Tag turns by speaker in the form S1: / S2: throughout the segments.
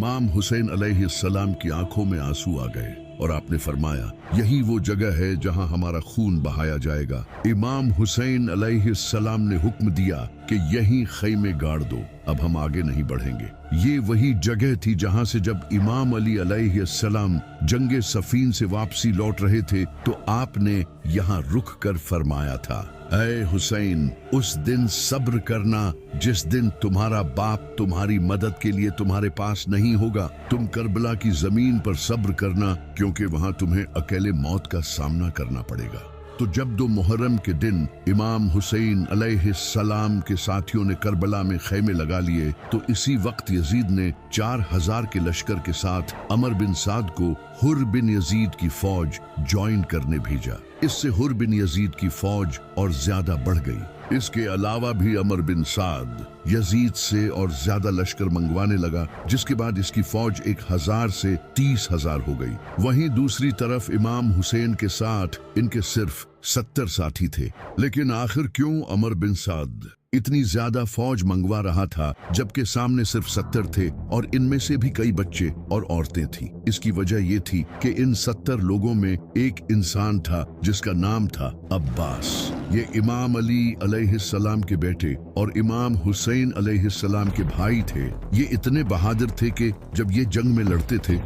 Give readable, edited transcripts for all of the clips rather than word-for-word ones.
S1: इमाम हुसैन अलैहिस्सलाम की आंखों में आंसू आ गए और आपने फरमाया, यही वो जगह है जहां हमारा खून बहाया जाएगा। इमाम हुसैन अलैहिस्सलाम ने हुक्म दिया कि यहीं खैमे गाड़ दो, अब हम आगे नहीं बढ़ेंगे। ये वही जगह थी जहां से जब इमाम अली अलैहिस्सलाम जंगे सफीन से वापसी लौट रहे थे तो आपने यहाँ रुक कर फरमाया था, ऐ हुसैन, उस दिन सब्र करना जिस दिन तुम्हारा बाप तुम्हारी मदद के लिए तुम्हारे पास नहीं होगा। तुम करबला की जमीन पर सब्र करना, क्योंकि वहां तुम्हें अकेले मौत का सामना करना पड़ेगा। तो जब 2 मुहर्रम के दिन इमाम हुसैन अलैहिस्सलाम के साथियों ने करबला में खैमे लगा लिए तो इसी वक्त यजीद ने 4000 के लश्कर के साथ अमर बिन साद को हुर बिन यजीद की फौज ज्वाइन करने भेजा। इससे हुर बिन यजीद की फौज और ज्यादा बढ़ गई। इसके अलावा भी अमर बिन साद यजीद से और ज्यादा लश्कर मंगवाने लगा, जिसके बाद इसकी फौज 1000 से 30,000 हो गई। वहीं दूसरी तरफ इमाम हुसैन के साथ इनके सिर्फ 70 साथी थे। लेकिन आखिर क्यों अमर बिन साद इतनी ज्यादा फौज मंगवा रहा था जबकि सामने सिर्फ 70 थे और इनमें से भी कई बच्चे और औरतें थीं। इसकी वजह ये थी कि इन 70 लोगों में एक इंसान था जिसका नाम था अब्बास। ये इमाम अली अलैहिस्सलाम के बेटे और इमाम हुसैन अलैहिस्सलाम के भाई थे। ये इतने बहादुर थे कि जब ये जंग में लड़ते थे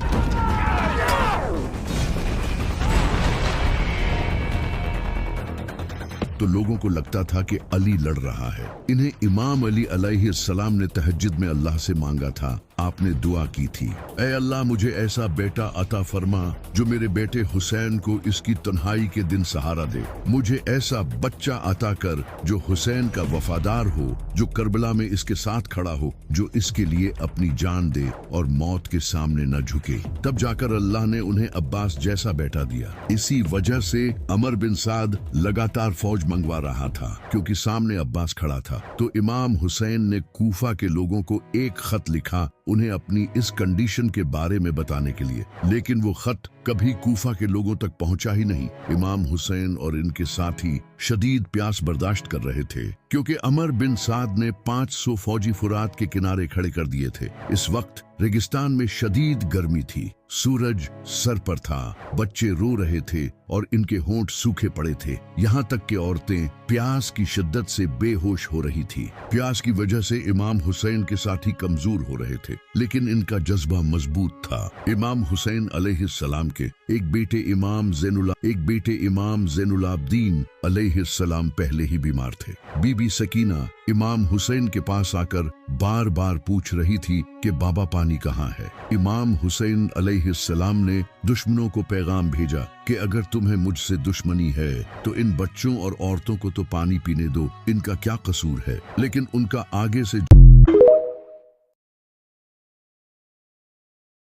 S1: तो लोगों को लगता था कि अली लड़ रहा है। इन्हें इमाम अली अलैहिस्सलाम ने तहज्जुद में अल्लाह से मांगा था। आपने दुआ की थी, ऐ अल्लाह, मुझे ऐसा बेटा अता फरमा जो मेरे बेटे हुसैन को इसकी तन्हाई के दिन सहारा दे। मुझे ऐसा बच्चा अता कर जो हुसैन का वफादार हो, जो करबला में इसके साथ खड़ा हो, जो इसके लिए अपनी जान दे और मौत के सामने न झुके। तब जाकर अल्लाह ने उन्हें अब्बास जैसा बेटा दिया। इसी वजह से अमर बिन साद लगातार फौज मंगवा रहा था क्योंकि सामने अब्बास खड़ा था। तो इमाम हुसैन ने कूफा के लोगों को एक खत लिखा उन्हें अपनी इस कंडीशन के बारे में बताने के लिए, लेकिन वो खत कभी कूफा के लोगों तक पहुंचा ही नहीं। इमाम हुसैन और इनके साथी शदीद प्यास बर्दाश्त कर रहे थे क्योंकि अमर बिन साद ने 500 फौजी फुरात के किनारे खड़े कर दिए थे। इस वक्त रेगिस्तान में शदीद गर्मी थी, सूरज सर पर था, बच्चे रो रहे थे और इनके होंठ सूखे पड़े थे। यहाँ तक कि औरतें प्यास की शिद्दत से बेहोश हो रही थी। प्यास की वजह से इमाम हुसैन के साथी कमजोर हो रहे थे, लेकिन इनका जज्बा मजबूत था। इमाम हुसैन अलैहिस्सलाम के एक बेटे इमाम ज़ैनुलाब्दीन अलैहिस्सलाम पहले ही बीमार थे। बीबी सकीना इमाम हुसैन के पास आकर बार बार पूछ रही थी कि बाबा पानी कहाँ है। इमाम हुसैन अलैहिस्सलाम ने दुश्मनों को पैगाम भेजा कि अगर तुम्हें मुझसे दुश्मनी है तो इन बच्चों और औरतों को तो पानी पीने दो, इनका क्या कसूर है। लेकिन उनका आगे से